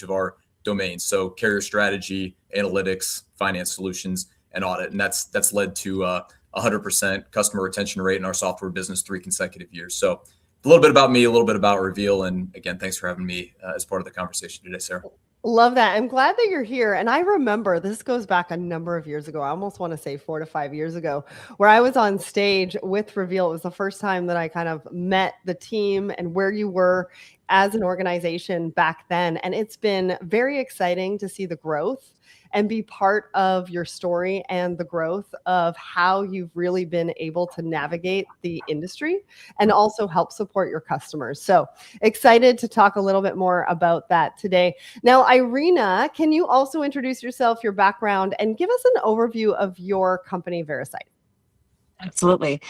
of our domains. So carrier strategy, analytics, finance solutions, and audit. And that's led to 100% customer retention rate in our software business 3 consecutive years. So a little bit about me, a little bit about Reveal. And again, thanks for having me as part of the conversation today, Sarah. Love that. I'm glad that you're here. And I remember this goes back a number of years ago. I almost want to say 4 to 5 years ago, where I was on stage with Reveal. It was the first time that I kind of met the team and where you were as an organization back then. And it's been very exciting to see the growth and be part of your story and the growth of how you've really been able to navigate the industry and also help support your customers. So excited to talk a little bit more about that today. Now, Irina, can you also introduce yourself, your background, and give us an overview of your company, Veracyte? Absolutely.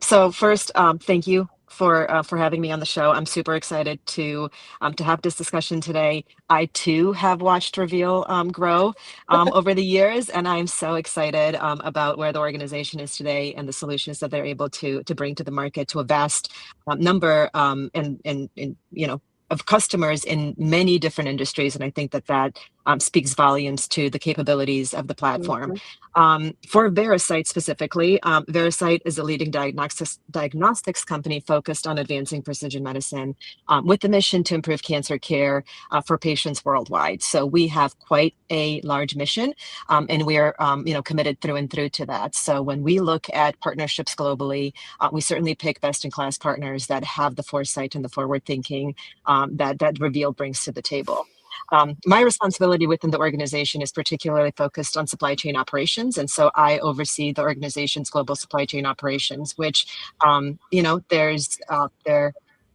So first, thank you for having me on the show. I'm super excited to have this discussion today. I too have watched Reveal grow over the years, and I'm so excited about where the organization is today and the solutions that they're able to bring to the market to a vast number of customers in many different industries. And I think that speaks volumes to the capabilities of the platform. For Veracyte specifically, Veracyte is a leading diagnostics company focused on advancing precision medicine with the mission to improve cancer care for patients worldwide. So we have quite a large mission, and we are committed through and through to that. So when we look at partnerships globally, we certainly pick best-in-class partners that have the foresight and the forward thinking that Reveal brings to the table. My responsibility within the organization is particularly focused on supply chain operations. And so I oversee the organization's global supply chain operations, which,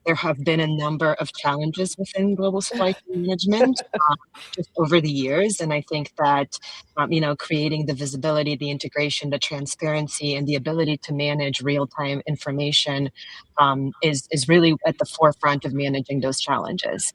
there have been a number of challenges within global supply chain management just over the years. And I think that, creating the visibility, the integration, the transparency, and the ability to manage real-time information is really at the forefront of managing those challenges.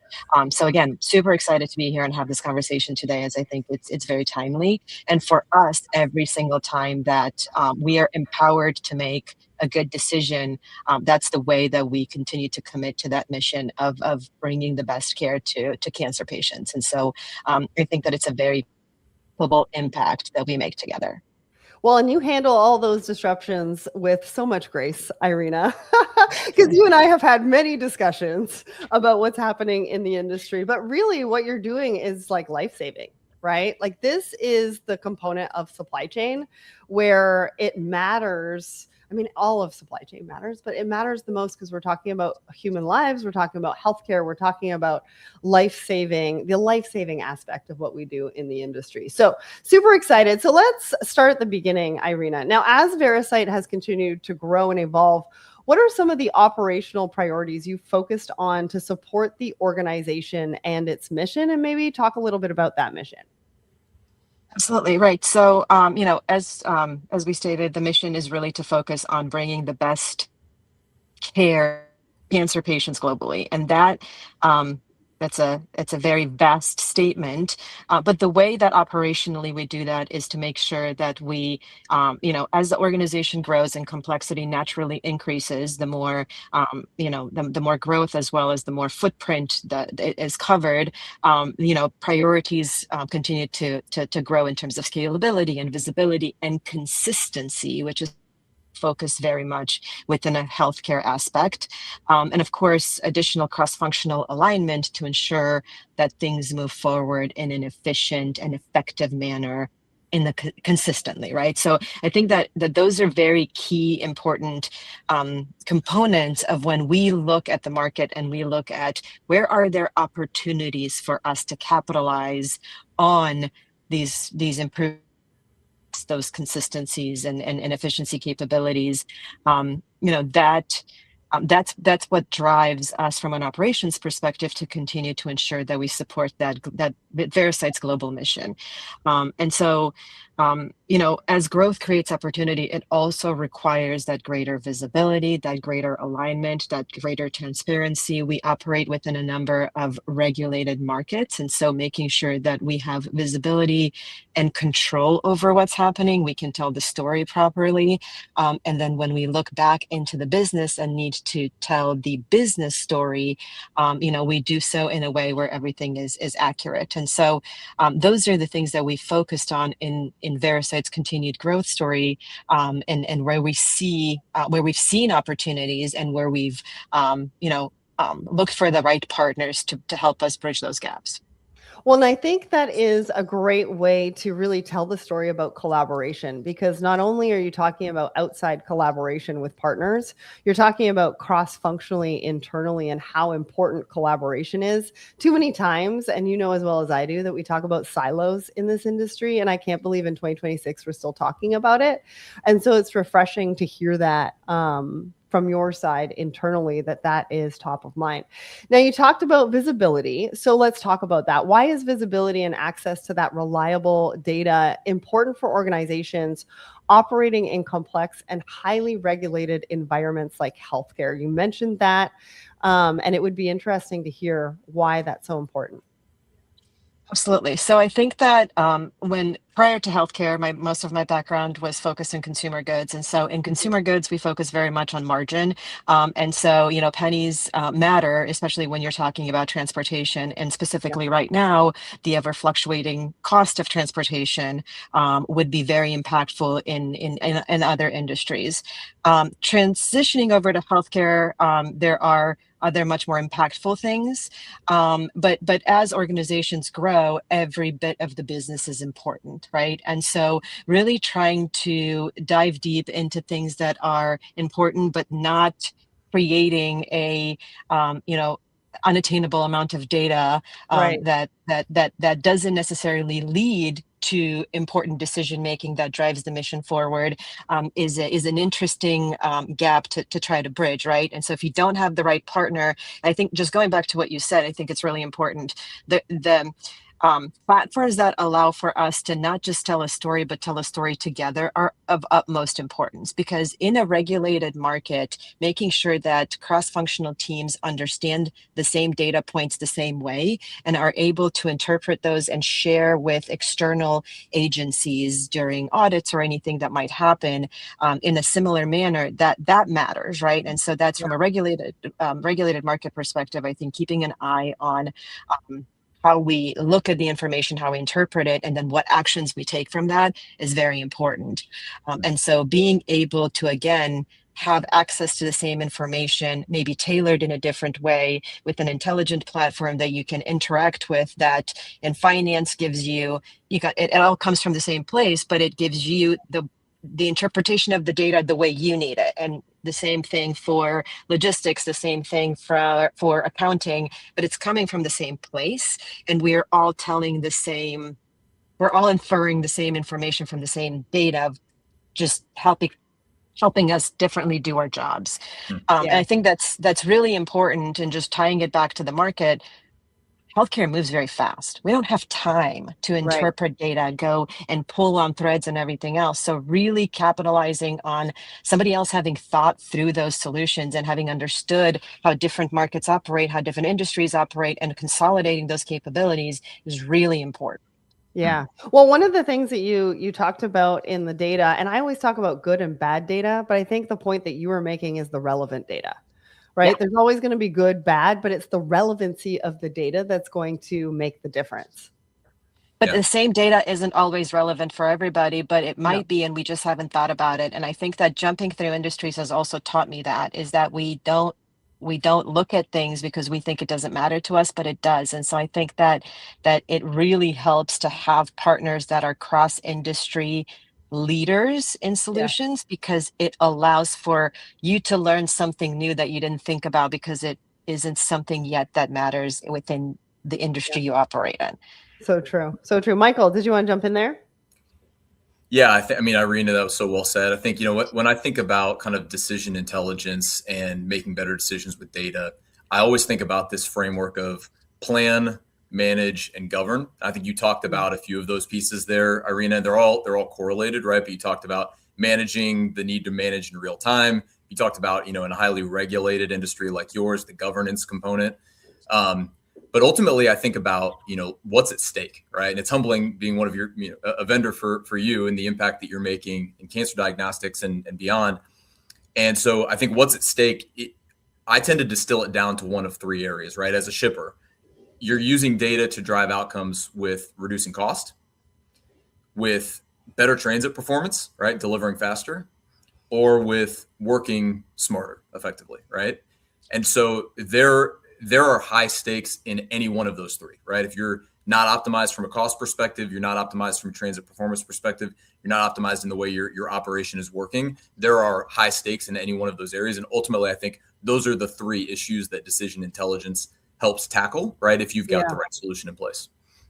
So again, super excited to be here and have this conversation today, as I think it's very timely. And for us, every single time that we are empowered to make a good decision, that's the way that we continue to commit to that mission of bringing the best care to cancer patients. And so I think that it's a very global impact that we make together. Well, and you handle all those disruptions with so much grace, Irina, because you and I have had many discussions about what's happening in the industry. But really what you're doing is like life-saving, right? Like this is the component of supply chain where it matters. I mean, all of supply chain matters, but it matters the most because we're talking about human lives, we're talking about healthcare, we're talking about the life-saving aspect of what we do in the industry. So super excited. So let's start at the beginning, Irina. Now, as Veracyte has continued to grow and evolve, what are some of the operational priorities you focused on to support the organization and its mission? And maybe talk a little bit about that mission. Absolutely right. So, as we stated, the mission is really to focus on bringing the best care to cancer patients globally, and that's a very vast statement. But the way that operationally we do that is to make sure that we, as the organization grows and complexity naturally increases, the more, the more growth as well as the more footprint that is covered, priorities continue to grow in terms of scalability and visibility and consistency, which is focused very much within a healthcare aspect. And of course, additional cross-functional alignment to ensure that things move forward in an efficient and effective manner consistently, right? So I think that those are very key, important components of when we look at the market and we look at where are there opportunities for us to capitalize on these improvements, those consistencies and efficiency capabilities. That's what drives us from an operations perspective to continue to ensure that we support that Veracyte's global mission. And so as growth creates opportunity, it also requires that greater visibility, that greater alignment, that greater transparency. We operate within a number of regulated markets. And so making sure that we have visibility and control over what's happening, we can tell the story properly. And then when we look back into the business and need to tell the business story, we do so in a way where everything is accurate. And so those are the things that we focused on in Veracyte's continued growth story, and where we see where we've seen opportunities and where we've looked for the right partners to help us bridge those gaps. Well, and I think that is a great way to really tell the story about collaboration, because not only are you talking about outside collaboration with partners, you're talking about cross-functionally internally and how important collaboration is. Too many times, and you know as well as I do, that we talk about silos in this industry, and I can't believe in 2026 we're still talking about it. And so it's refreshing to hear that from your side internally, that is top of mind. Now, you talked about visibility. So let's talk about that. Why is visibility and access to that reliable data important for organizations operating in complex and highly regulated environments like healthcare? You mentioned that, and it would be interesting to hear why that's so important. Absolutely. So I think that when prior to healthcare, most of my background was focused in consumer goods. And so in consumer goods, we focus very much on margin. And so, pennies matter, especially when you're talking about transportation. And specifically right now, the ever fluctuating cost of transportation would be very impactful in other industries. Transitioning over to healthcare, there are other much more impactful things. But as organizations grow, every bit of the business is important, right? And so really trying to dive deep into things that are important, but not creating a, unattainable amount of data Right. that doesn't necessarily lead to important decision making that drives the mission forward, is an interesting gap to try to bridge, right? And so if you don't have the right partner, I think, just going back to what you said, I think it's really important. The platforms that allow for us to not just tell a story, but tell a story together are of utmost importance, because in a regulated market, making sure that cross-functional teams understand the same data points the same way and are able to interpret those and share with external agencies during audits or anything that might happen in a similar manner, that matters, right? And so that's from a regulated market perspective. I think keeping an eye on how we look at the information, how we interpret it, and then what actions we take from that is very important. And so being able to, again, have access to the same information, maybe tailored in a different way with an intelligent platform that you can interact with, that in finance gives you it all comes from the same place, but it gives you the interpretation of the data the way you need it. And the same thing for logistics, the same thing for accounting, but it's coming from the same place. And we're all inferring the same information from the same data, just helping us differently do our jobs. And I think that's really important. And just tying it back to the market, healthcare moves very fast. We don't have time to interpret data, go and pull on threads and everything else. So really capitalizing on somebody else having thought through those solutions and having understood how different markets operate, how different industries operate, and consolidating those capabilities is really important. Yeah. Well, one of the things that you talked about in the data, and I always talk about good and bad data, but I think the point that you were making is the relevant data. Right? Yeah. There's always going to be good, bad, but it's the relevancy of the data that's going to make the difference. But the same data isn't always relevant for everybody, but it might be, and we just haven't thought about it. And I think that jumping through industries has also taught me is that we don't look at things because we think it doesn't matter to us, but it does. And so I think that it really helps to have partners that are cross-industry leaders in solutions, because it allows for you to learn something new that you didn't think about, because it isn't something yet that matters within the industry you operate in. So true. So true. Michael, did you want to jump in there? Yeah, Irina, that was so well said. I think, when I think about kind of decision intelligence and making better decisions with data, I always think about this framework of plan, manage, and govern. I think you talked about a few of those pieces there, Irina. They're all correlated, right? But you talked about managing, the need to manage in real time. You talked about, in a highly regulated industry like yours, the governance component. But ultimately, I think about, what's at stake, right? And it's humbling being one of your, a vendor for you and the impact that you're making in cancer diagnostics and beyond. And so I think what's at stake, I tend to distill it down to one of three areas, right? As a shipper, you're using data to drive outcomes with reducing cost, with better transit performance, right? Delivering faster, or with working smarter effectively, right? And so there are high stakes in any one of those three, right? If you're not optimized from a cost perspective, you're not optimized from a transit performance perspective, you're not optimized in the way your operation is working, there are high stakes in any one of those areas. And ultimately, I think those are the three issues that decision intelligence helps tackle, right? If you've got the right solution in place.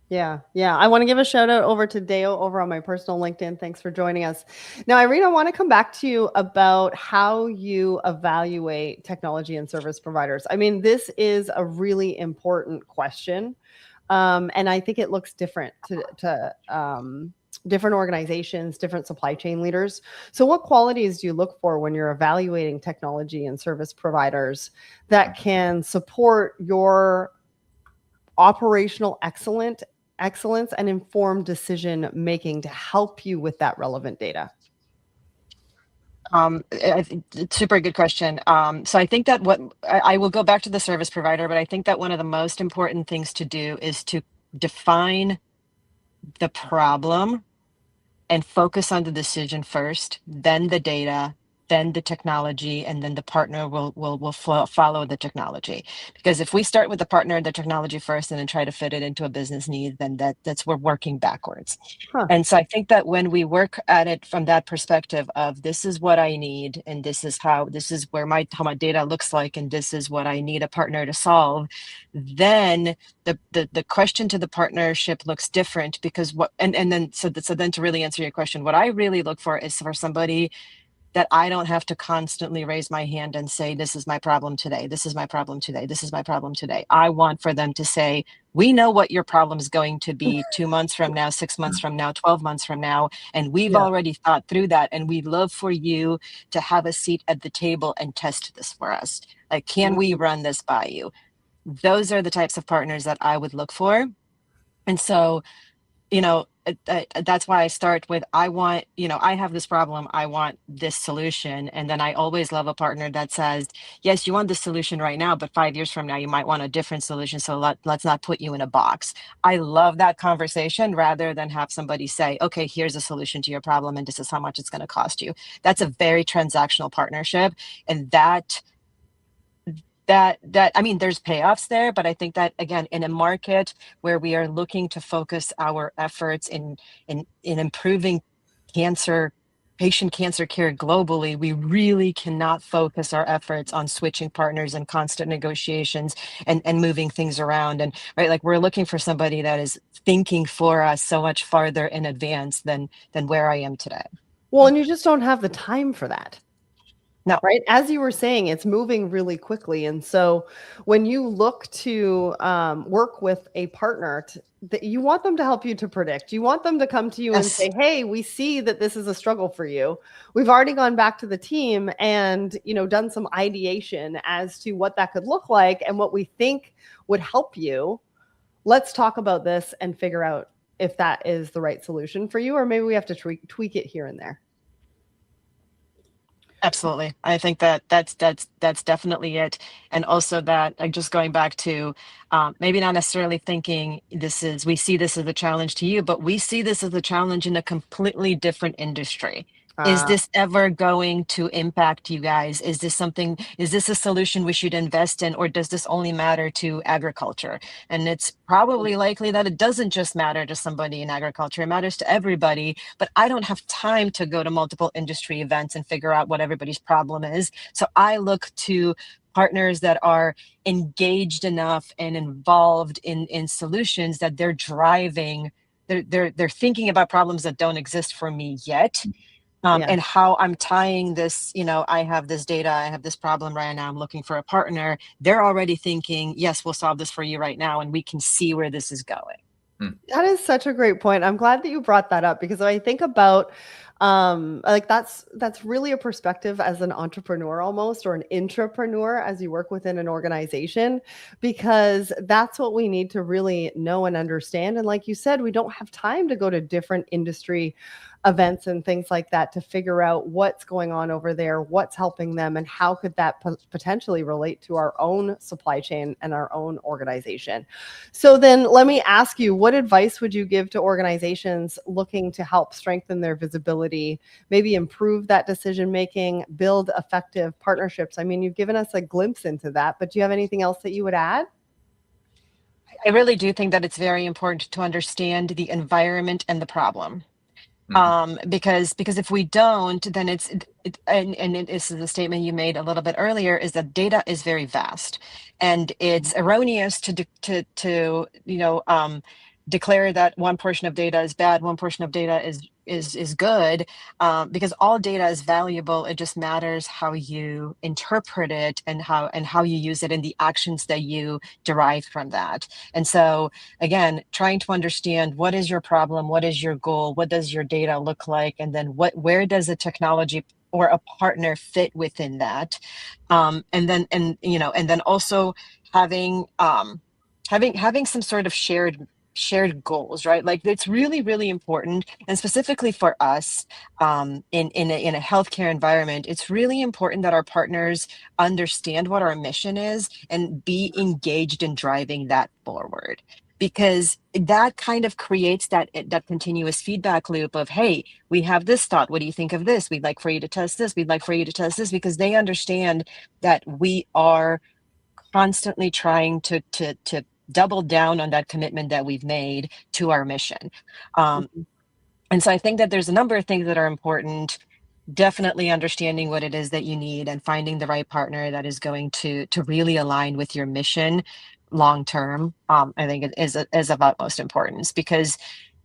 Yeah. I want to give a shout out over to Deo over on my personal LinkedIn. Thanks for joining us. Now, Irina, I want to come back to you about how you evaluate technology and service providers. I mean, this is a really important question. And I think it looks different to different organizations, different supply chain leaders. So what qualities do you look for when you're evaluating technology and service providers that can support your operational excellence and informed decision making to help you with that relevant data? Super good question. So I think that I will go back to the service provider, but I think that one of the most important things to do is to define the problem and focus on the decision first, then the data, then the technology, and then the partner will follow the technology. Because if we start with the partner and the technology first and then try to fit it into a business need, then that's we're working backwards. And so I think that when we work at it from that perspective of this is what I need, and this is where how my data looks like, and this is what I need a partner to solve, then the question to the partnership looks different, because then to really answer your question, what I really look for is for somebody that I don't have to constantly raise my hand and say, this is my problem today. This is my problem today. This is my problem today. I want for them to say, we know what your problem is going to be 2 months from now, 6 months from now, 12 months from now. And we've already thought through that. And we'd love for you to have a seat at the table and test this for us. Like, can we run this by you? Those are the types of partners that I would look for. And so, that's why I start with, I have this problem, I want this solution. And then I always love a partner that says, yes, you want the solution right now, but 5 years from now, you might want a different solution. So let's not put you in a box. I love that conversation rather than have somebody say, okay, here's a solution to your problem, and this is how much it's going to cost you. That's a very transactional partnership. And that I mean, there's payoffs there, but I think that, again, in a market where we are looking to focus our efforts in improving patient cancer care globally, we really cannot focus our efforts on switching partners and constant negotiations and moving things around. And right, like, we're looking for somebody that is thinking for us so much farther in advance than where I am today. Well, and you just don't have the time for that. No. Right. As you were saying, it's moving really quickly. And so when you look to work with a partner, you want them to help you to predict. You want them to come to you and say, hey, we see that this is a struggle for you. We've already gone back to the team and, done some ideation as to what that could look like and what we think would help you. Let's talk about this and figure out if that is the right solution for you, or maybe we have to tweak it here and there. Absolutely. I think that's definitely it. And also that, like, just going back to maybe not necessarily thinking we see this as a challenge to you, but we see this as a challenge in a completely different industry. Is this ever going to impact you guys? Is this a solution we should invest in, or does this only matter to agriculture? And it's probably likely that it doesn't just matter to somebody in agriculture, it matters to everybody, but I don't have time to go to multiple industry events and figure out what everybody's problem is. So I look to partners that are engaged enough and involved in solutions that they're driving, they're thinking about problems that don't exist for me yet. and how I'm tying this, I have this data, I have this problem right now, I'm looking for a partner. They're already thinking, yes, we'll solve this for you right now, and we can see where this is going. That is such a great point. I'm glad that you brought that up, because I think about like that's really a perspective as an entrepreneur almost, or an intrapreneur as you work within an organization, because that's what we need to really know and understand. And like you said, we don't have time to go to different industry events and things like that to figure out what's going on over there, what's helping them, and how could that potentially relate to our own supply chain and our own organization. So then let me ask you, what advice would you give to organizations looking to help strengthen their visibility, maybe improve that decision making, build effective partnerships? I mean, you've given us a glimpse into that, but do you have anything else that you would add? I really do think that it's very important to understand the environment and the problem. Because if we don't, then and it is the statement you made a little bit earlier, is that data is very vast, and it's erroneous to declare that one portion of data is bad, one portion of data is good, because all data is valuable. It just matters how you interpret it and how you use it, and the actions that you derive from that. And so again, trying to understand, what is your problem, what is your goal, what does your data look like, and then where does a technology or a partner fit within that, and then also having some sort of shared goals, right? Like, it's really, really important. And specifically for us, in a healthcare environment, it's really important that our partners understand what our mission is and be engaged in driving that forward, because that kind of creates that continuous feedback loop of, hey, we have this thought, what do you think of this? We'd like for you to test this, we'd like for you to test this, because they understand that we are constantly trying to double down on that commitment that we've made to our mission. And so I think that there's a number of things that are important. Definitely understanding what it is that you need and finding the right partner that is going to really align with your mission long term. I think it is of utmost importance, because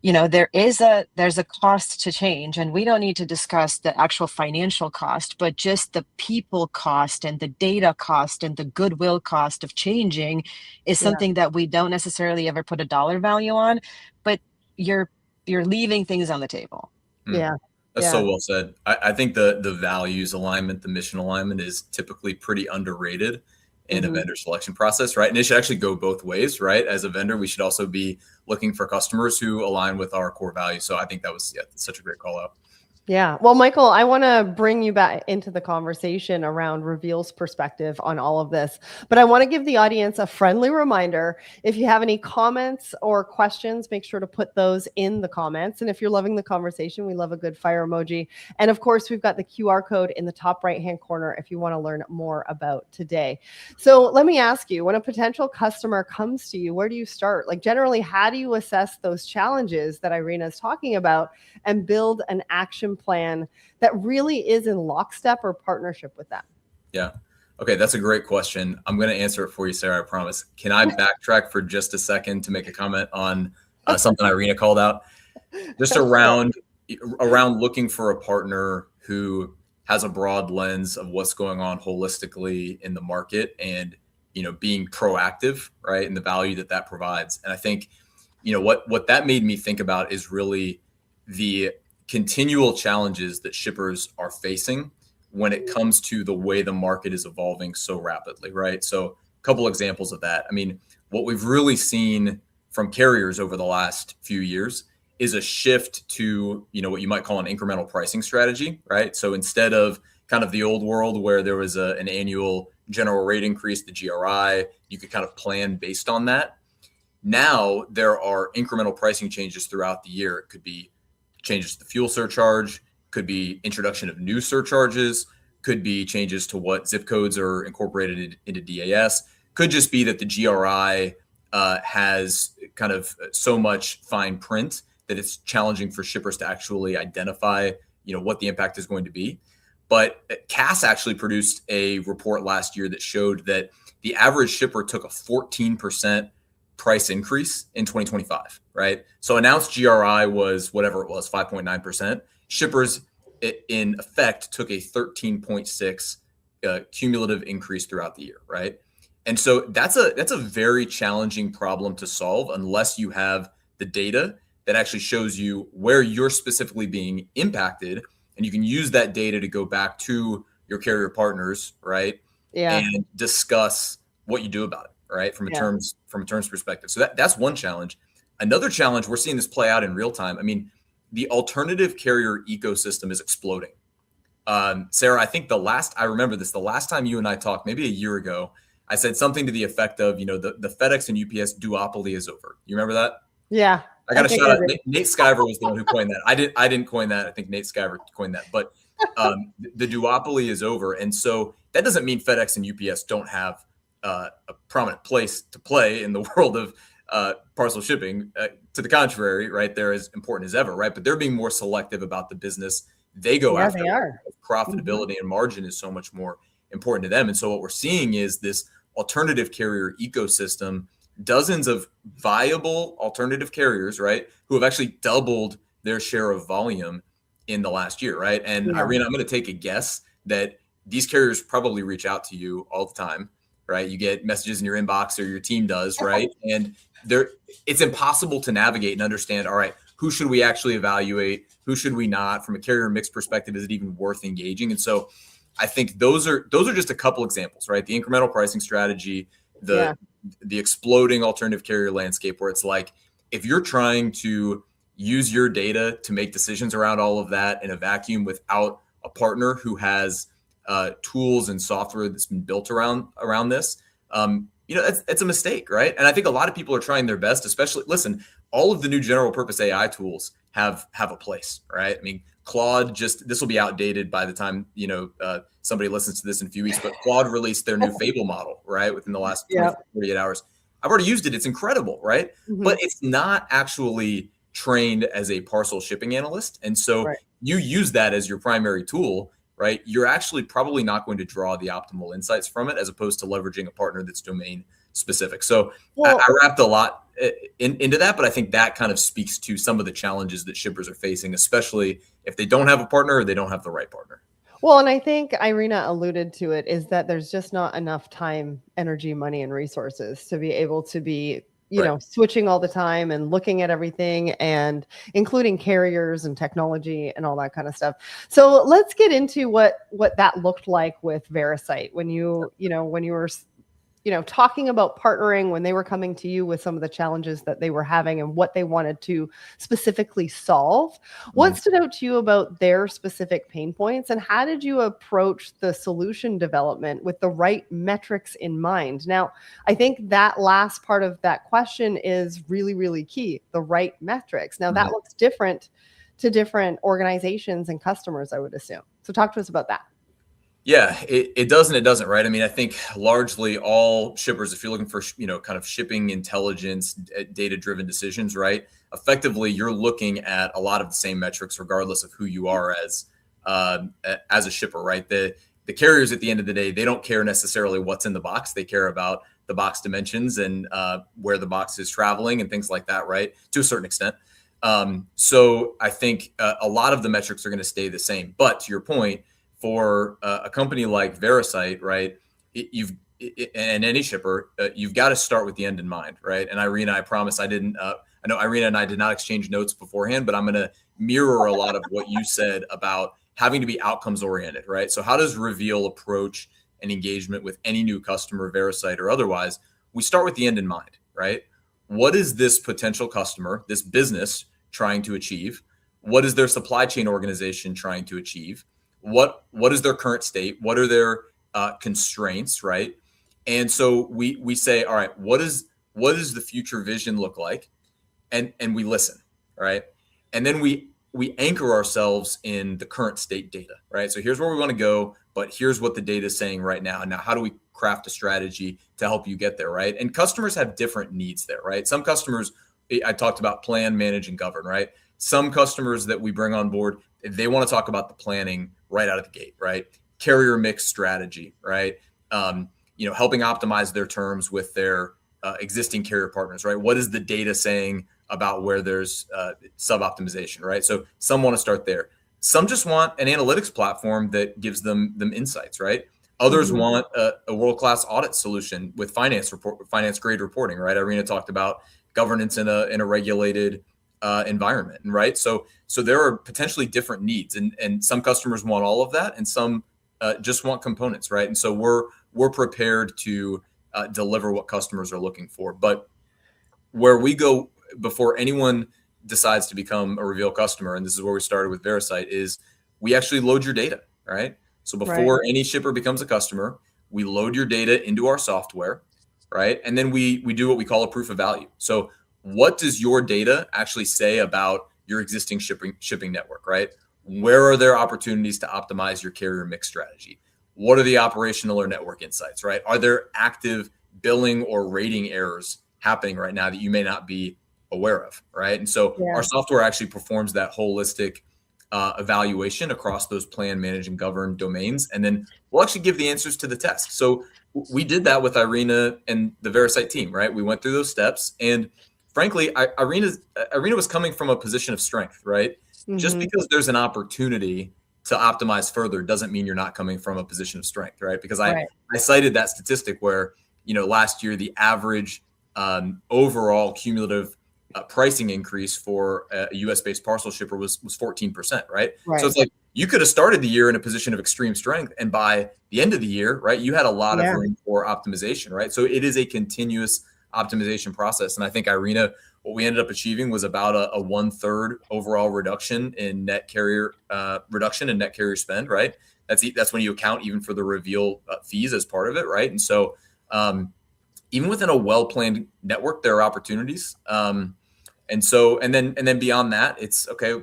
there's a cost to change, and we don't need to discuss the actual financial cost, but just the people cost and the data cost and the goodwill cost of changing is something that we don't necessarily ever put a dollar value on, but you're leaving things on the table. That's so well said. I think the values alignment, the mission alignment is typically pretty underrated in a vendor selection process, right? And it should actually go both ways, right? As a vendor, we should also be looking for customers who align with our core values. So I think that was such a great call out. Yeah. Well, Michael, I want to bring you back into the conversation around Reveal's perspective on all of this, but I want to give the audience a friendly reminder. If you have any comments or questions, make sure to put those in the comments. And if you're loving the conversation, we love a good fire emoji. And of course, we've got the QR code in the top right-hand corner if you want to learn more about today. So let me ask you, when a potential customer comes to you, where do you start? Like, generally, how do you assess those challenges that Irina is talking about and build an action plan that really is in lockstep or partnership with them? Yeah. Okay. That's a great question. I'm going to answer it for you, Sarah, I promise. Can I backtrack for just a second to make a comment on something Irina called out? Just around looking for a partner who has a broad lens of what's going on holistically in the market, and, being proactive, right? And the value that provides. And I think, what that made me think about is really the continual challenges that shippers are facing when it comes to the way the market is evolving so rapidly, right? So a couple examples of that. I mean, what we've really seen from carriers over the last few years is a shift to, what you might call an incremental pricing strategy, right? So instead of kind of the old world where there was an annual general rate increase, the GRI, you could kind of plan based on that. Now there are incremental pricing changes throughout the year. It could be changes to the fuel surcharge, could be introduction of new surcharges, could be changes to what zip codes are incorporated into DAS, could just be that the GRI has kind of so much fine print that it's challenging for shippers to actually identify, what the impact is going to be. But Cass actually produced a report last year that showed that the average shipper took a 14% price increase in 2025, right? So announced GRI was whatever it was, 5.9%. Shippers in effect took a 13.6 cumulative increase throughout the year, right? And so that's a very challenging problem to solve unless you have the data that actually shows you where you're specifically being impacted, and you can use that data to go back to your carrier partners, right? Yeah. And discuss what you do about it, right? From a terms perspective. So that's one challenge. Another challenge, we're seeing this play out in real time. I mean, the alternative carrier ecosystem is exploding. Sarah, I think the last time you and I talked, maybe a year ago, I said something to the effect of, the FedEx and UPS duopoly is over. You remember that? Yeah. I got a shout out. Nate Skyver was the one who coined that. I didn't coin that. I think Nate Skyver coined that. But the duopoly is over, and so that doesn't mean FedEx and UPS don't have a prominent place to play in the world of parcel shipping. To the contrary, right? They're as important as ever, right? But they're being more selective about the business they go after. They are. Profitability and margin is so much more important to them. And so what we're seeing is this alternative carrier ecosystem, dozens of viable alternative carriers, right, who have actually doubled their share of volume in the last year, right? And Irina, I'm going to take a guess that these carriers probably reach out to you all the time, right? You get messages in your inbox, or your team does, right? And it's impossible to navigate and understand, all right, who should we actually evaluate? Who should we not? From a carrier mix perspective, is it even worth engaging? And so I think those are just a couple examples, right? The incremental pricing strategy, the exploding alternative carrier landscape, where it's like, if you're trying to use your data to make decisions around all of that in a vacuum without a partner who has tools and software that's been built around this, it's a mistake, right? And I think a lot of people are trying their best, especially, listen, all of the new general purpose AI tools have a place, right? I mean, Claude this will be outdated by the time, somebody listens to this in a few weeks, but Claude released their new Fable model, right? Within the last 48 hours. I've already used it. It's incredible, right? Mm-hmm. But it's not actually trained as a parcel shipping analyst. And so you use that as your primary tool, right? You're actually probably not going to draw the optimal insights from it, as opposed to leveraging a partner that's domain specific. So I wrapped a lot into that, but I think that kind of speaks to some of the challenges that shippers are facing, especially if they don't have a partner or they don't have the right partner. Well, and I think Irina alluded to it, is that there's just not enough time, energy, money, and resources to be able to be, switching all the time and looking at everything, and including carriers and technology and all that kind of stuff. So let's get into what that looked like with Veracyte when you were talking about partnering, when they were coming to you with some of the challenges that they were having and what they wanted to specifically solve. What stood out to you about their specific pain points, and how did you approach the solution development with the right metrics in mind? Now, I think that last part of that question is really, really key, the right metrics. Now, that looks different to different organizations and customers, I would assume. So talk to us about that. Yeah, it does and it doesn't, right? I mean, I think largely all shippers, if you're looking for, kind of shipping intelligence, data-driven decisions, right? Effectively, you're looking at a lot of the same metrics, regardless of who you are as a shipper, right? The carriers, at the end of the day, they don't care necessarily what's in the box. They care about the box dimensions and where the box is traveling and things like that, right? To a certain extent. So I think a lot of the metrics are going to stay the same. But to your point, for a company like Veracyte, right, and any shipper, you've got to start with the end in mind, right? And Irina, I promise I didn't, I know Irina and I did not exchange notes beforehand, but I'm going to mirror a lot of what you said about having to be outcomes oriented, right? So how does Reveal approach an engagement with any new customer, Veracyte or otherwise? We start with the end in mind, right? What is this potential customer, this business, trying to achieve? What is their supply chain organization trying to achieve? What is their current state? What are their constraints, right? And so we say, all right, what does the future vision look like? And we listen, right? And then we anchor ourselves in the current state data, right? So here's where we want to go, but here's what the data is saying right now. Now, how do we craft a strategy to help you get there, right? And customers have different needs there, right? Some customers, I talked about plan, manage, and govern, right? Some customers that we bring on board, they want to talk about the planning right out of the gate, right? Carrier mix strategy, right? Helping optimize their terms with their existing carrier partners, right? What is the data saying about where there's sub-optimization, right? So some want to start there. Some just want an analytics platform that gives them insights, right? Others want a world-class audit solution with finance grade reporting, right? Irina talked about governance in a regulated environment, right? So there are potentially different needs, and some customers want all of that, and some just want components, right? And so we're prepared to deliver what customers are looking for. But where we go before anyone decides to become a Reveal customer, and this is where we started with Veracyte, is we actually load your data, right? So before any shipper becomes a customer, we load your data into our software, right? And then we do what we call a proof of value. So what does your data actually say about your existing shipping network, right? Where are there opportunities to optimize your carrier mix strategy? What are the operational or network insights, right? Are there active billing or rating errors happening right now that you may not be aware of, right? And so our software actually performs that holistic evaluation across those plan, manage, and govern domains. And then we'll actually give the answers to the test. So we did that with Irina and the Veracyte team, right? We went through those steps. And frankly, Irina was coming from a position of strength, right? Just because there's an opportunity to optimize further doesn't mean you're not coming from a position of strength, right? Because I cited that statistic where, last year, the average overall cumulative pricing increase for a US-based parcel shipper was 14%, right? So it's like you could have started the year in a position of extreme strength, and by the end of the year, right, you had a lot of room for optimization, right? So it is a continuous optimization process. And I think, Irina, what we ended up achieving was about a 1/3 overall reduction in net carrier spend, right? That's when you account even for the Reveal fees as part of it, right? And so even within a well-planned network, there are opportunities. And then beyond that, it's okay.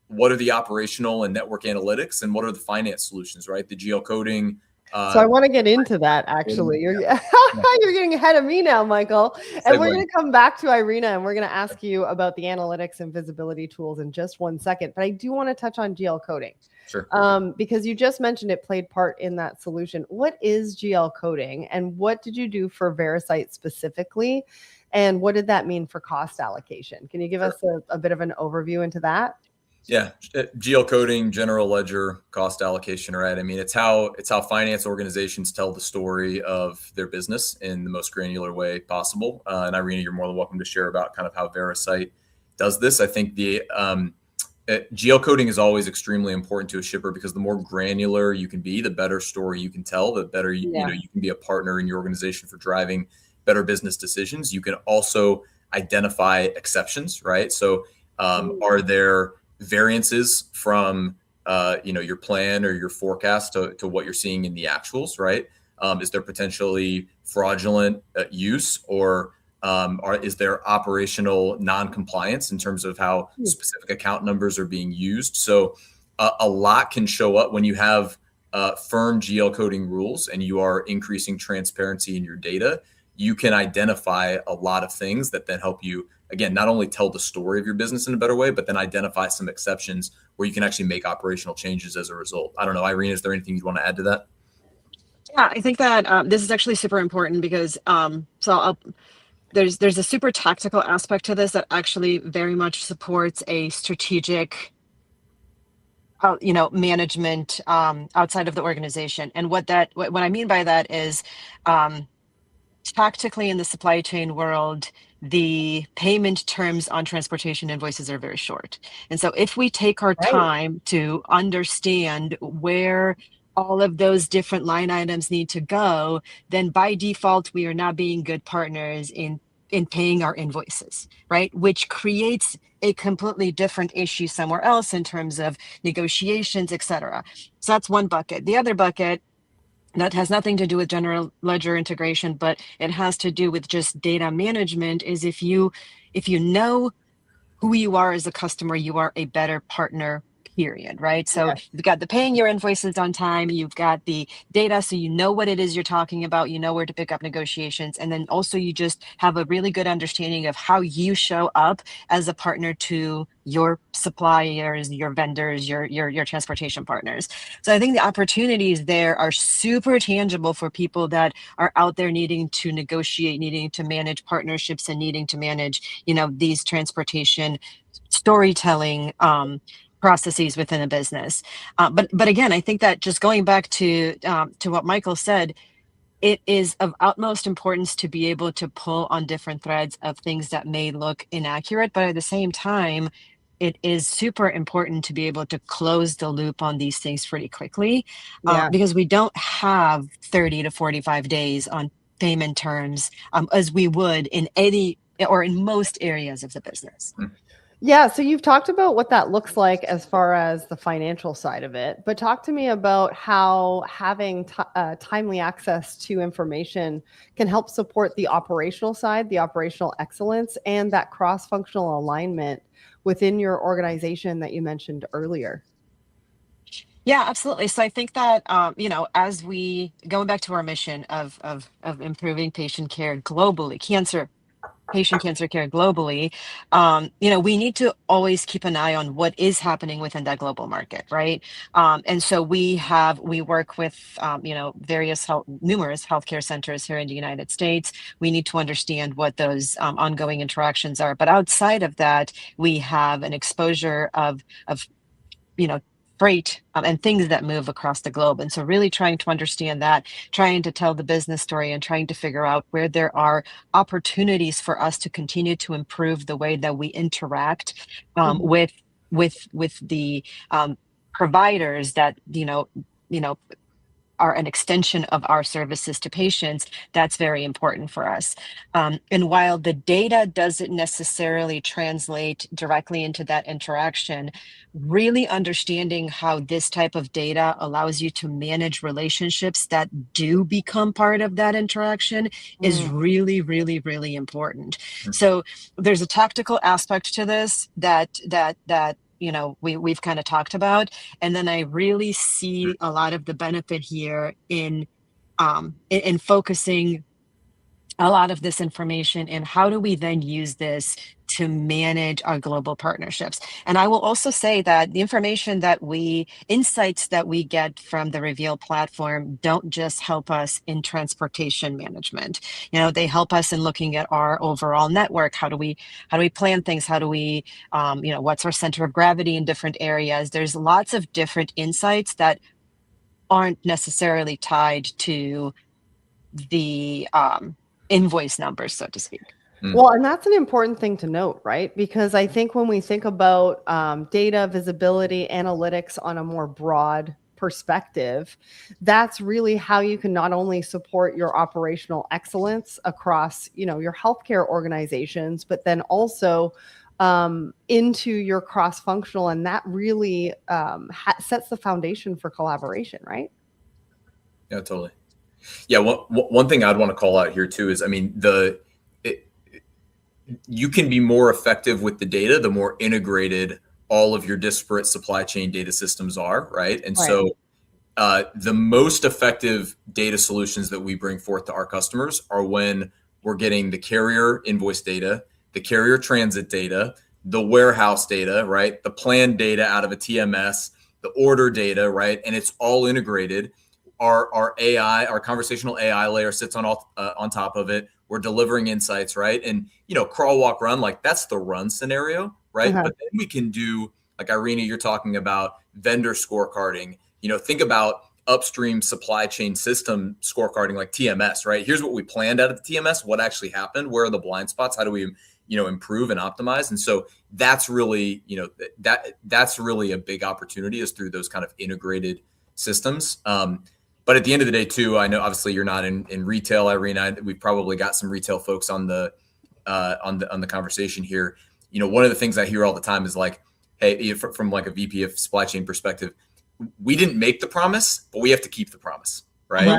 What are the operational and network analytics, and what are the finance solutions, right? The geocoding. So I want to get into that. Actually, you're getting ahead of me now, Michael. And we're going to come back to Irina, and we're going to ask you about the analytics and visibility tools in just one second. But I do want to touch on GL coding. Sure. Because you just mentioned it played part in that solution. What is GL coding, and what did you do for Veracyte specifically? And what did that mean for cost allocation? Can you give us a bit of an overview into that? Yeah, GL coding, general ledger, cost allocation, right? I mean, it's how finance organizations tell the story of their business in the most granular way possible. And Irina, you're more than welcome to share about kind of how Veracyte does this. I think the GL coding is always extremely important to a shipper, because the more granular you can be, the better story you can tell, the better you can be a partner in your organization for driving better business decisions. You can also identify exceptions, right? So are there variances from your plan or your forecast to what you're seeing in the actuals, right? Is there potentially fraudulent use, or is there operational non-compliance in terms of how specific account numbers are being used? So a lot can show up when you have firm GL coding rules and you are increasing transparency in your data. You can identify a lot of things that then help you, again, not only tell the story of your business in a better way, but then identify some exceptions where you can actually make operational changes as a result. I don't know, Irina, is there anything you'd want to add to that? Yeah, I think that this is actually super important, because there's a super tactical aspect to this that actually very much supports a strategic management outside of the organization. And what I mean by that is tactically, in the supply chain world, the payment terms on transportation invoices are very short. And so if we take our time to understand where all of those different line items need to go, then by default, we are not being good partners in paying our invoices, right? Which creates a completely different issue somewhere else in terms of negotiations, et cetera. So that's one bucket. The other bucket, that has nothing to do with general ledger integration, but it has to do with just data management, is if you know who you are as a customer, you are a better partner, period, right? So you've got the paying your invoices on time, you've got the data, so you know what it is you're talking about, you know where to pick up negotiations, and then also you just have a really good understanding of how you show up as a partner to your suppliers, your vendors, your transportation partners. So I think the opportunities there are super tangible for people that are out there needing to negotiate, needing to manage partnerships, and needing to manage, these transportation storytelling processes within a business. But again, I think that just going back to what Michael said, it is of utmost importance to be able to pull on different threads of things that may look inaccurate, but at the same time, it is super important to be able to close the loop on these things pretty quickly, Yeah. because we don't have 30 to 45 days on payment terms as we would in any or in most areas of the business. Yeah, so you've talked about what that looks like as far as the financial side of it, but talk to me about how having timely access to information can help support the operational side, the operational excellence, and that cross-functional alignment within your organization that you mentioned earlier. Yeah, absolutely. So I think that as we going back to our mission of improving patient care globally, patient cancer care globally, we need to always keep an eye on what is happening within that global market, right? And so we work with, numerous healthcare centers here in the United States. We need to understand what those ongoing interactions are. But outside of that, we have an exposure of freight and things that move across the globe. And so really trying to understand that, trying to tell the business story and trying to figure out where there are opportunities for us to continue to improve the way that we interact with the providers that, are an extension of our services to patients. That's very important for us. And while the data doesn't necessarily translate directly into that interaction, really understanding how this type of data allows you to manage relationships that do become part of that interaction is really, really, really important. So there's a tactical aspect to this that we've kind of talked about, and then I really see a lot of the benefit here in focusing a lot of this information and how do we then use this to manage our global partnerships. And I will also say that the insights that we get from the Reveal platform don't just help us in transportation management. They help us in looking at our overall network. How do we plan things? How do we, what's our center of gravity in different areas? There's lots of different insights that aren't necessarily tied to the invoice numbers, so to speak. Well, and that's an important thing to note, right? Because I think when we think about data, visibility, analytics on a more broad perspective, that's really how you can not only support your operational excellence across, your healthcare organizations, but then also into your cross-functional, and that really sets the foundation for collaboration, right? Yeah, totally. Yeah, one thing I'd want to call out here too is, you can be more effective with the data the more integrated all of your disparate supply chain data systems are, right? And so the most effective data solutions that we bring forth to our customers are when we're getting the carrier invoice data, the carrier transit data, the warehouse data, right? The plan data out of a TMS, the order data, right? And it's all integrated. Our AI, our conversational AI layer sits on top of it. We're delivering insights, right? And crawl, walk, run, like that's the run scenario, right? But then we can do, like Irina, you're talking about vendor scorecarding. Think about upstream supply chain system scorecarding, like TMS, right? Here's what we planned out of the TMS, what actually happened, where are the blind spots, how do we improve and optimize. And so that's really that's really a big opportunity, is through those kind of integrated systems. But at the end of the day, too, I know obviously you're not in retail, Irina. We've probably got some retail folks on the conversation here. One of the things I hear all the time is like, hey, from like a VP of supply chain perspective, we didn't make the promise, but we have to keep the promise, right?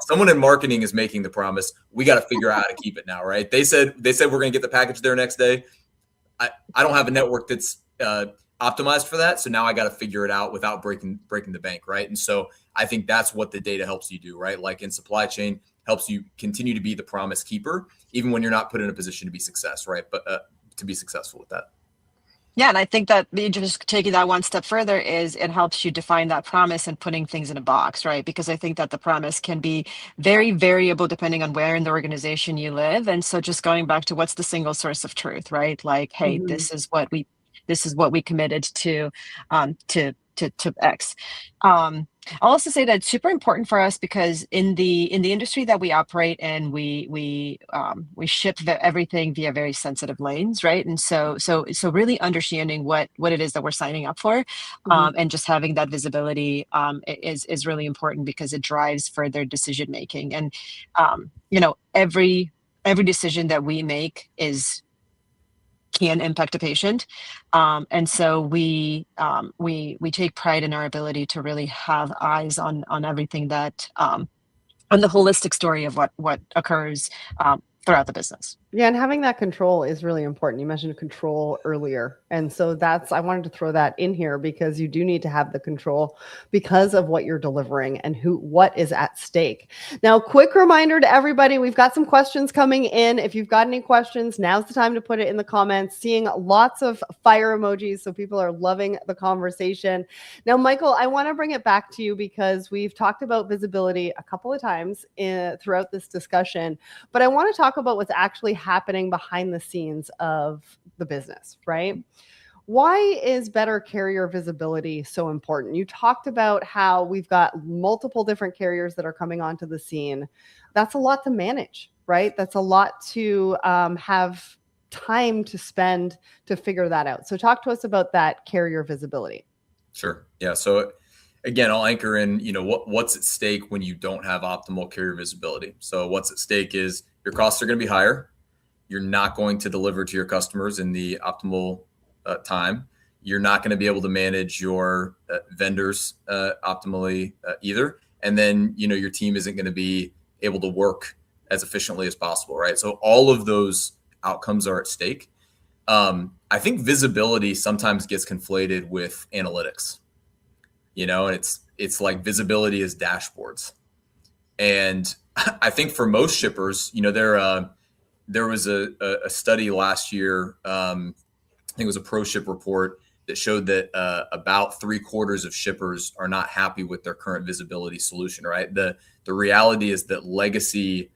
Someone in marketing is making the promise. We got to figure out how to keep it now, right? They said we're going to get the package there next day. I don't have a network that's optimized for that. So now I got to figure it out without breaking the bank, right? And so I think that's what the data helps you do, right? Like in supply chain, helps you continue to be the promise keeper, even when you're not put in a position to be successful, right? But to be successful with that. Yeah, and I think that just taking that one step further is it helps you define that promise and putting things in a box, right? Because I think that the promise can be very variable depending on where in the organization you live. And so just going back to what's the single source of truth, right? Like, hey, this is what we this is what we committed to X. I'll also say that it's super important for us because in the industry that we operate in, we ship everything via very sensitive lanes, right? And so really understanding what it is that we're signing up for, and just having that visibility is really important because it drives further decision making. And every decision that we make can impact a patient, and so we take pride in our ability to really have eyes on everything that on the holistic story of what occurs throughout the business. Yeah, and having that control is really important. You mentioned control earlier. And so I wanted to throw that in here because you do need to have the control because of what you're delivering and what is at stake. Now, quick reminder to everybody, we've got some questions coming in. If you've got any questions, now's the time to put it in the comments. Seeing lots of fire emojis, so people are loving the conversation. Now, Michael, I want to bring it back to you because we've talked about visibility a couple of times throughout this discussion, but I want to talk about what's actually happening behind the scenes of the business, right? Why is better carrier visibility so important? You talked about how we've got multiple different carriers that are coming onto the scene. That's a lot to manage, right? That's a lot to have time to spend to figure that out. So talk to us about that carrier visibility. Sure. Yeah. So again, I'll anchor in, what's at stake when you don't have optimal carrier visibility. So what's at stake is your costs are going to be higher. You're not going to deliver to your customers in the optimal time. You're not going to be able to manage your vendors optimally either. And then, your team isn't going to be able to work as efficiently as possible, right? So all of those outcomes are at stake. I think visibility sometimes gets conflated with analytics, and it's like visibility is dashboards. And I think for most shippers, there was a study last year, I think it was a ProShip report that showed that about 3/4 of shippers are not happy with their current visibility solution, right? The reality is that legacy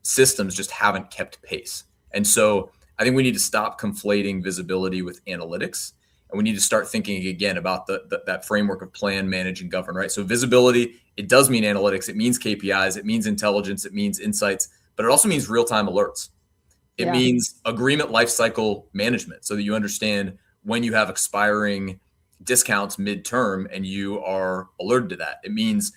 systems just haven't kept pace. And so I think we need to stop conflating visibility with analytics. And we need to start thinking again about that framework of plan, manage, and govern, right? So visibility, it does mean analytics. It means KPIs. It means intelligence. It means insights. But it also means real-time alerts. It means agreement lifecycle management so that you understand when you have expiring discounts midterm and you are alerted to that. It means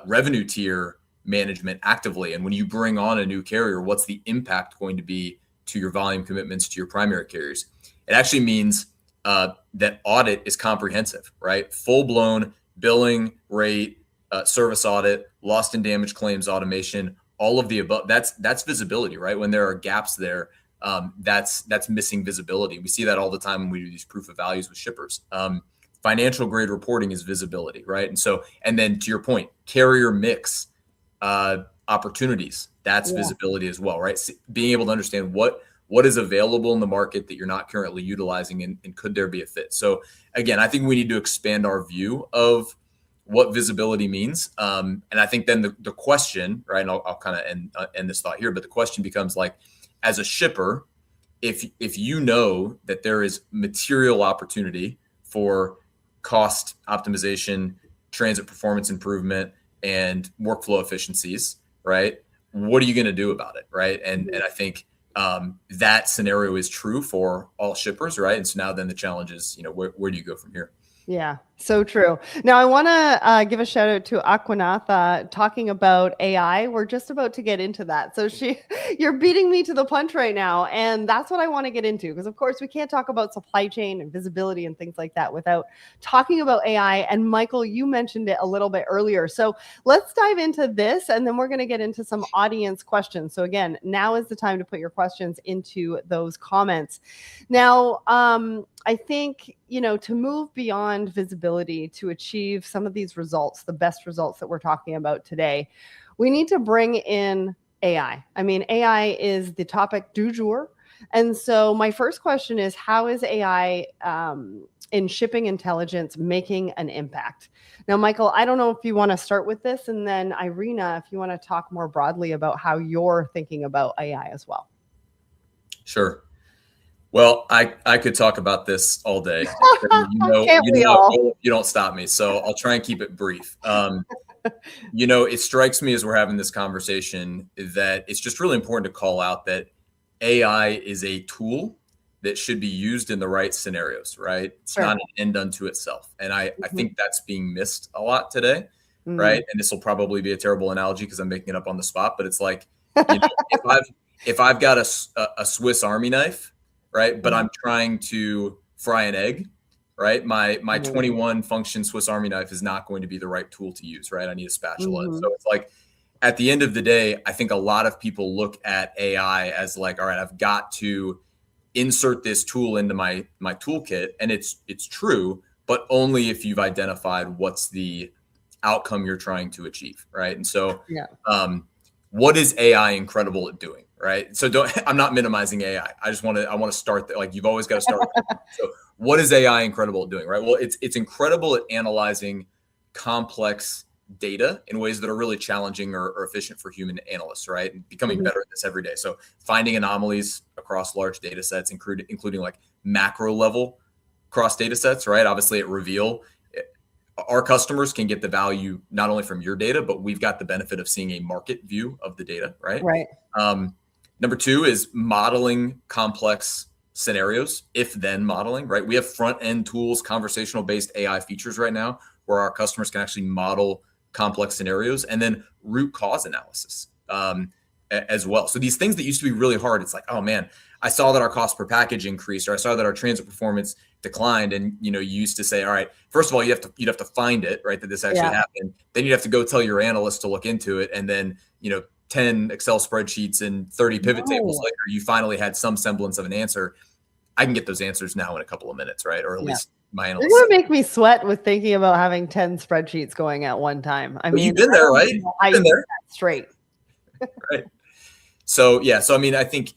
revenue tier management actively. And when you bring on a new carrier, what's the impact going to be to your volume commitments to your primary carriers? It actually means that audit is comprehensive, right? Full-blown billing, rate, service audit, lost and damaged claims automation, all of the above. That's visibility, right? When there are gaps there, that's missing visibility. We see that all the time when we do these proof of values with shippers. Financial grade reporting is visibility, right? And then to your point, carrier mix opportunities, that's visibility as well, right? Being able to understand what is available in the market that you're not currently utilizing, and could there be a fit? So again, I think we need to expand our view of what visibility means. And I think then the question, right, and I'll kind of end this thought here, but the question becomes like, as a shipper, if you know that there is material opportunity for cost optimization, transit performance improvement, and workflow efficiencies, right, what are you going to do about it, right? And I think that scenario is true for all shippers, right? And so now then the challenge is, where do you go from here? Yeah, so true. Now, I want to give a shout out to Aquanatha talking about AI. We're just about to get into that. So you're beating me to the punch right now. And that's what I want to get into, because of course we can't talk about supply chain and visibility and things like that without talking about AI. And Michael, you mentioned it a little bit earlier. So let's dive into this, and then we're going to get into some audience questions. So again, now is the time to put your questions into those comments. Now, I think, to move beyond visibility to achieve some of these results, the best results that we're talking about today, we need to bring in AI. I mean, AI is the topic du jour. And so my first question is, how is AI in shipping intelligence making an impact? Now, Michael, I don't know if you want to start with this, and then Irina, if you want to talk more broadly about how you're thinking about AI as well. Sure. Well, I could talk about this all day. Can't we all? You don't stop me, so I'll try and keep it brief. It strikes me as we're having this conversation that it's just really important to call out that AI is a tool that should be used in the right scenarios, right? It's Sure. not an end unto itself. And I Mhm. think that's being missed a lot today, right? And this will probably be a terrible analogy because I'm making it up on the spot, but it's like, if I've got a Swiss Army knife, right, but I'm trying to fry an egg, right? My 21 function Swiss Army knife is not going to be the right tool to use, right? I need a spatula. So it's like, at the end of the day, I think a lot of people look at AI as like, all right, I've got to insert this tool into my toolkit, and it's true, but only if you've identified what's the outcome you're trying to achieve, right? And so, what is AI incredible at doing, right? So I'm not minimizing AI. I want to start there. Like, you've always got to start with that. So what is AI incredible at doing, right? Well, it's incredible at analyzing complex data in ways that are really challenging or efficient for human analysts, right? And becoming better at this every day. So finding anomalies across large data sets, including like macro level cross data sets, right? Obviously at Reveal, our customers can get the value not only from your data, but we've got the benefit of seeing a market view of the data, right? Right. Number two is modeling complex scenarios, if-then modeling, right? We have front-end tools, conversational-based AI features right now where our customers can actually model complex scenarios, and then root cause analysis as well. So these things that used to be really hard, it's like, oh man, I saw that our cost per package increased, or I saw that our transit performance declined. And you used to say, all right, first of all, you'd have to find it, right, that this actually happened. Then you'd have to go tell your analyst to look into it, and then 10 Excel spreadsheets and 30 pivot tables later, you finally had some semblance of an answer. I can get those answers now in a couple of minutes, right? Or at least my analyst. You're gonna make me sweat with thinking about having 10 spreadsheets going at one time. I mean, you've been there, right? You've been there. Straight. Right. So I mean, I think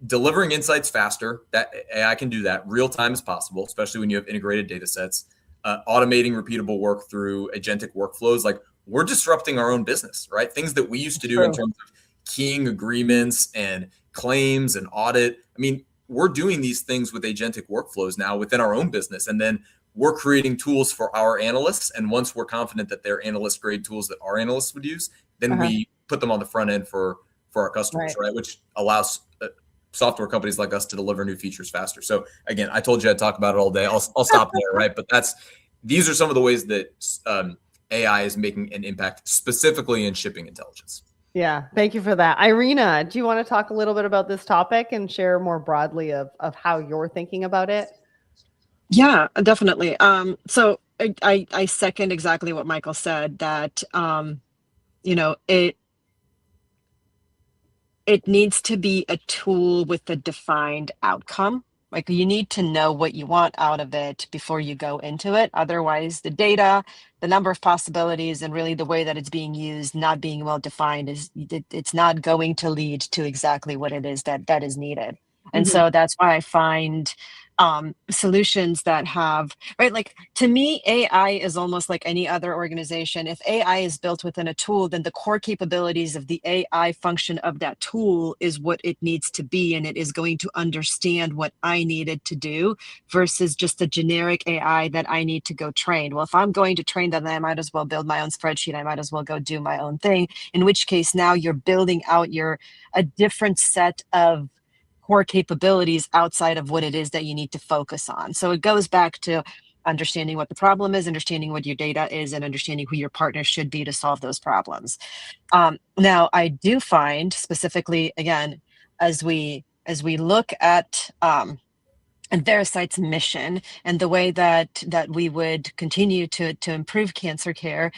delivering insights faster, that AI can do that. Real time is possible, especially when you have integrated data sets. Automating repeatable work through agentic workflows, like we're disrupting our own business, right? Things that we used to do in terms of keying agreements and claims and audit. I mean, we're doing these things with agentic workflows now within our own business, and then we're creating tools for our analysts. And once we're confident that they're analyst grade tools that our analysts would use, then we put them on the front end for our customers, right? Which allows software companies like us to deliver new features faster. So again, I told you I'd talk about it all day. I'll stop there, right? But these are some of the ways that AI is making an impact, specifically in shipping intelligence. Yeah, thank you for that. Irina, do you want to talk a little bit about this topic and share more broadly of how you're thinking about it? Yeah, definitely. So I second exactly what Michael said, that it needs to be a tool with a defined outcome. Like, you need to know what you want out of it before you go into it. Otherwise, the data, the number of possibilities, and really the way that it's being used, not being well defined, it's not going to lead to exactly what it is that is needed. And so that's why I find solutions that have, right, like, to me, AI is almost like any other organization. If AI is built within a tool, then the core capabilities of the AI function of that tool is what it needs to be, and it is going to understand what I needed to do versus just a generic AI that I need to go train. Well, if I'm going to train that, then I might as well build my own spreadsheet. I might as well go do my own thing, in which case now you're building out a different set of core capabilities outside of what it is that you need to focus on. So it goes back to understanding what the problem is, understanding what your data is, and understanding who your partners should be to solve those problems. Now, I do find specifically, again, as we look at Veracyte's mission and the way that we would continue to improve cancer care,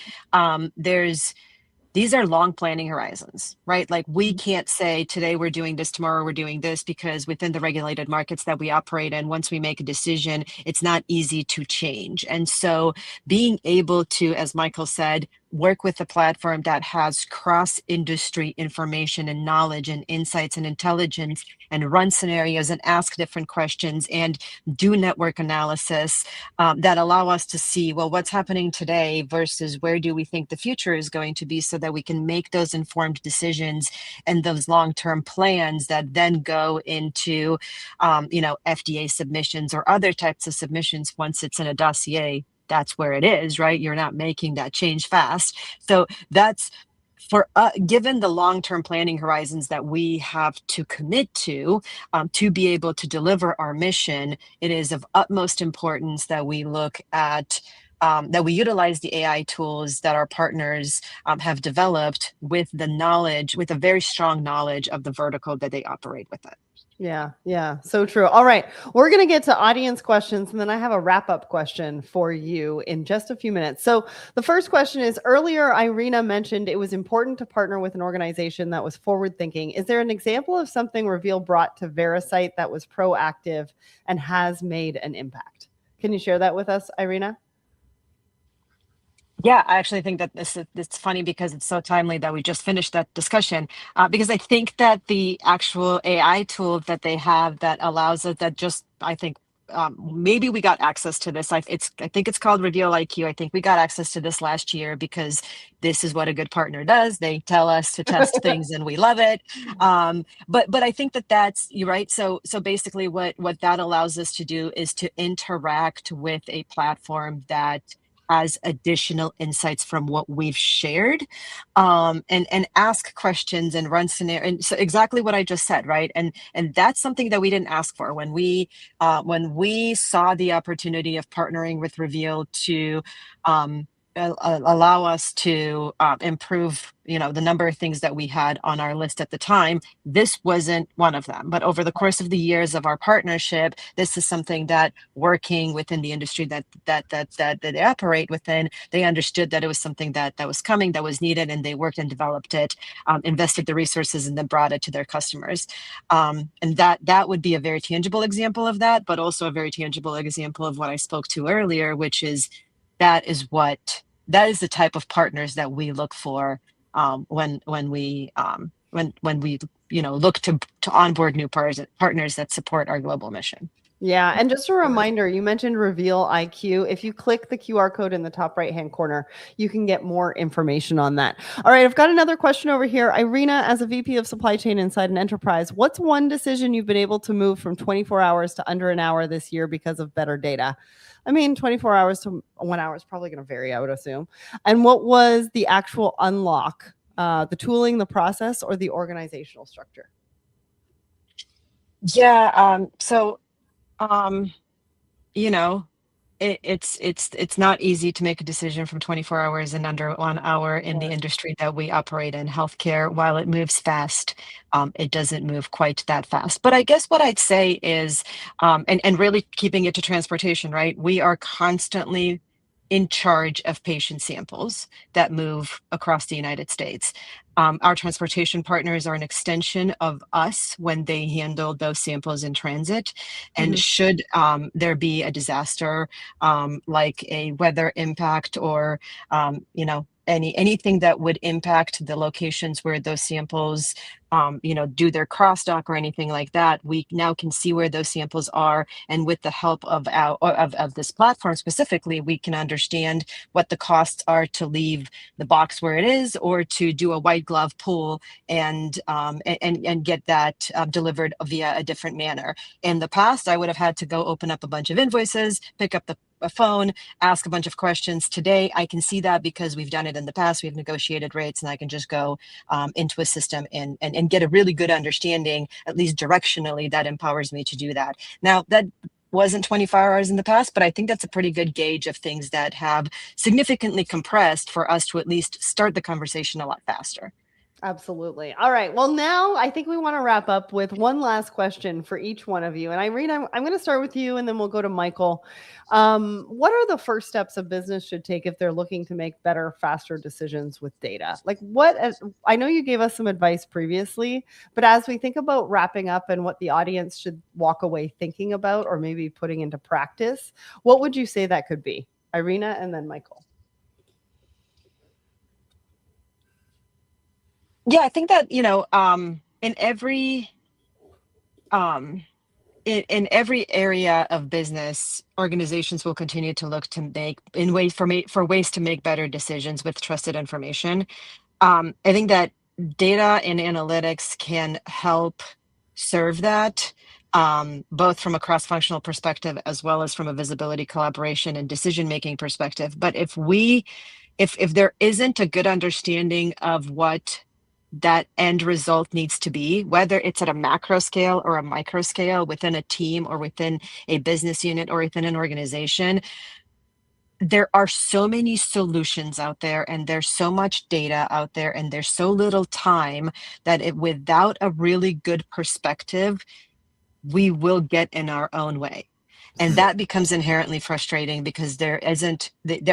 these are long planning horizons, right? Like, we can't say today we're doing this, tomorrow we're doing this, because within the regulated markets that we operate in, once we make a decision, it's not easy to change. And so being able to, as Michael said, work with a platform that has cross-industry information and knowledge and insights and intelligence, and run scenarios and ask different questions and do network analysis that allow us to see, well, what's happening today versus where do we think the future is going to be, so that we can make those informed decisions and those long-term plans that then go into FDA submissions or other types of submissions. Once it's in a dossier, that's where it is, right? You're not making that change fast. So that's for given the long-term planning horizons that we have to commit to be able to deliver our mission. It is of utmost importance that we look at that we utilize the AI tools that our partners have developed with the knowledge, with a very strong knowledge of the vertical that they operate with it. Yeah, so true. All right, we're going to get to audience questions, and then I have a wrap-up question for you in just a few minutes. So the first question is, earlier Irina mentioned it was important to partner with an organization that was forward-thinking. Is there an example of something Reveal brought to Veracyte that was proactive and has made an impact? Can you share that with us, Irina? Yeah, I actually think that it's funny because it's so timely that we just finished that discussion, because I think that the actual AI tool that they have that allows it, that just, I think maybe we got access to this. I think it's called Reveal IQ. I think we got access to this last year because this is what a good partner does. They tell us to test things and we love it. But I think that's, you're right. So basically what that allows us to do is to interact with a platform that has additional insights from what we've shared, and ask questions and run scenario. And so exactly what I just said, right? And that's something that we didn't ask for when we saw the opportunity of partnering with Reveal to allow us to improve, the number of things that we had on our list at the time. This wasn't one of them, but over the course of the years of our partnership, this is something that, working within the industry that they operate within, they understood that it was something that was coming, that was needed, and they worked and developed it, invested the resources, and then brought it to their customers. And that would be a very tangible example of that, but also a very tangible example of what I spoke to earlier, which is that is the type of partners that we look for when we look to onboard new partners that support our global mission. Yeah, and just a reminder, you mentioned Reveal IQ. If you click the QR code in the top right-hand corner, you can get more information on that. All right, I've got another question over here. Irina, as a VP of Supply Chain inside an enterprise, what's one decision you've been able to move from 24 hours to under an hour this year because of better data? I mean, 24 hours to 1 hour is probably going to vary, I would assume. And what was the actual unlock, the tooling, the process, or the organizational structure? Yeah, it's not easy to make a decision from 24 hours and under 1 hour in the industry that we operate in. Healthcare, while it moves fast, it doesn't move quite that fast. But I guess what I'd say is, and really keeping it to transportation, right? We are constantly in charge of patient samples that move across the United States. Our transportation partners are an extension of us when they handle those samples in transit. And should there be a disaster, like a weather impact or, anything that would impact the locations where those samples do their cross-dock or anything like that, we now can see where those samples are. And with the help of this platform specifically, we can understand what the costs are to leave the box where it is, or to do a white glove pull and get that delivered via a different manner. In the past, I would have had to go open up a bunch of invoices, pick up a phone, ask a bunch of questions. Today, I can see that because we've done it in the past. We've negotiated rates, and I can just go into a system and get a really good understanding, at least directionally, that empowers me to do that. Now, that wasn't 24 hours in the past, but I think that's a pretty good gauge of things that have significantly compressed for us to at least start the conversation a lot faster. Absolutely. All right. Well, now I think we want to wrap up with one last question for each one of you. And Irina, I'm going to start with you, and then we'll go to Michael. What are the first steps a business should take if they're looking to make better, faster decisions with data? Like I know you gave us some advice previously, but as we think about wrapping up and what the audience should walk away thinking about or maybe putting into practice, what would you say that could be? Irina and then Michael. Yeah, I think that, in every in every area of business, organizations will continue to look to make for ways to make better decisions with trusted information. I think that data and analytics can help serve that, both from a cross-functional perspective as well as from a visibility, collaboration, and decision-making perspective. But if there isn't a good understanding of what that end result needs to be, whether it's at a macro scale or a micro scale within a team or within a business unit or within an organization, there are so many solutions out there and there's so much data out there and there's so little time that without a really good perspective, we will get in our own way. And that becomes inherently frustrating because there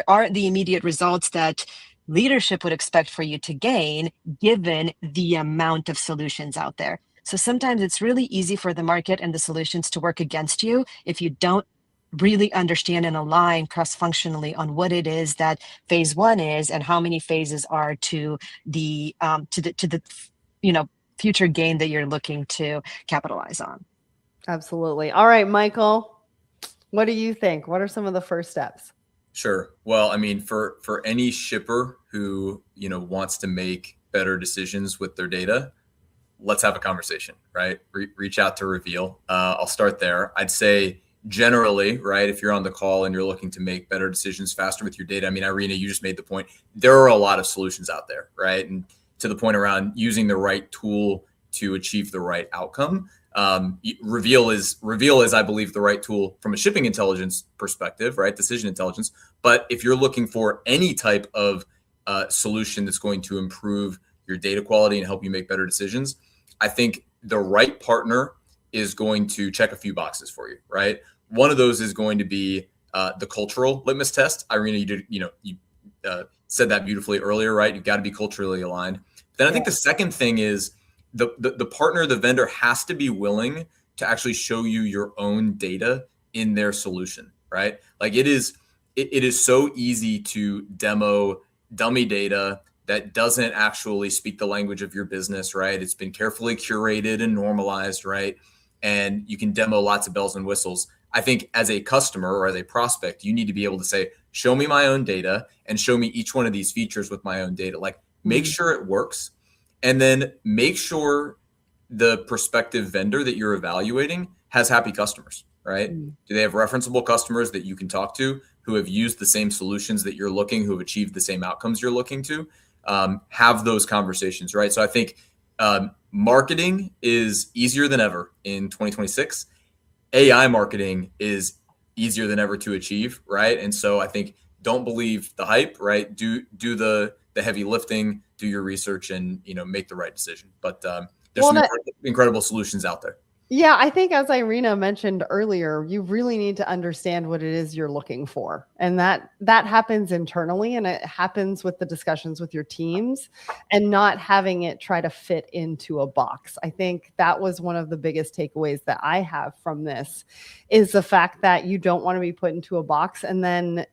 aren't the immediate results that leadership would expect for you to gain given the amount of solutions out there. So sometimes it's really easy for the market and the solutions to work against you if you don't really understand and align cross-functionally on what it is that phase one is and how many phases are to the future gain that you're looking to capitalize on. Absolutely. All right, Michael, what do you think? What are some of the first steps? Sure. Well, I mean, for any shipper who, wants to make better decisions with their data, let's have a conversation, right? Reach out to Reveal. I'll start there. I'd say generally, right, if you're on the call and you're looking to make better decisions faster with your data, I mean, Irina, you just made the point. There are a lot of solutions out there, right? And to the point around using the right tool to achieve the right outcome. Reveal is, I believe, the right tool from a shipping intelligence perspective, right? Decision intelligence. But if you're looking for any type of solution that's going to improve your data quality and help you make better decisions, I think the right partner is going to check a few boxes for you, right? One of those is going to be the cultural litmus test. Irina, you said that beautifully earlier, right? You've got to be culturally aligned. Then I think the second thing is the partner, the vendor has to be willing to actually show you your own data in their solution, right? Like it is so easy to demo dummy data that doesn't actually speak the language of your business, right? It's been carefully curated and normalized, right? And you can demo lots of bells and whistles. I think as a customer or as a prospect, you need to be able to say, show me my own data and show me each one of these features with my own data. Like make sure it works. And then make sure the prospective vendor that you're evaluating has happy customers, right? Do they have referenceable customers that you can talk to who have used the same solutions that you're looking, who have achieved the same outcomes you're looking to? Have those conversations, right? So I think marketing is easier than ever in 2026. AI marketing is easier than ever to achieve, right? And so I think don't believe the hype, right? Do the heavy lifting, do your research, and make the right decision. But there's some incredible solutions out there. Yeah, I think as Irina mentioned earlier, you really need to understand what it is you're looking for. And that happens internally, and it happens with the discussions with your teams and not having it try to fit into a box. I think that was one of the biggest takeaways that I have from this is the fact that you don't want to be put into a box and then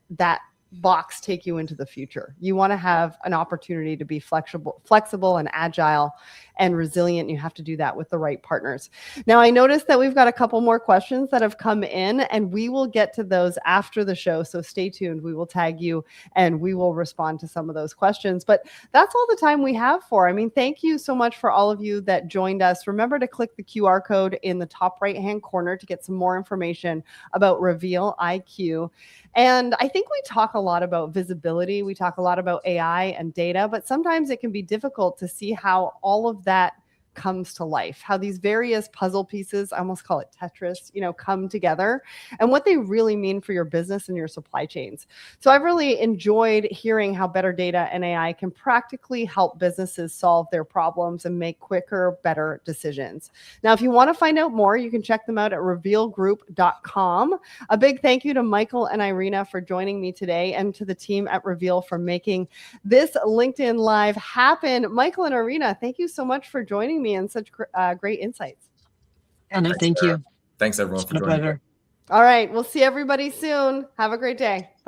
box take you into the future. You want to have an opportunity to be flexible and agile and resilient. You have to do that with the right partners. Now, I noticed that we've got a couple more questions that have come in, and we will get to those after the show. So stay tuned. We will tag you and we will respond to some of those questions. But that's all the time we have for. I mean, thank you so much for all of you that joined us. Remember to click the QR code in the top right-hand corner to get some more information about Reveal IQ. And I think we talk a lot about visibility. We talk a lot about AI and data, but sometimes it can be difficult to see how all of that comes to life, how these various puzzle pieces, I almost call it Tetris, come together and what they really mean for your business and your supply chains. So I've really enjoyed hearing how better data and AI can practically help businesses solve their problems and make quicker, better decisions. Now, if you want to find out more, you can check them out at revealgroup.com. A big thank you to Michael and Irina for joining me today and to the team at Reveal for making this LinkedIn Live happen. Michael and Irina, thank you so much for joining me and such great insights. Anna, thank you. Thanks everyone for joining. All right. We'll see everybody soon. Have a great day. Bye-bye.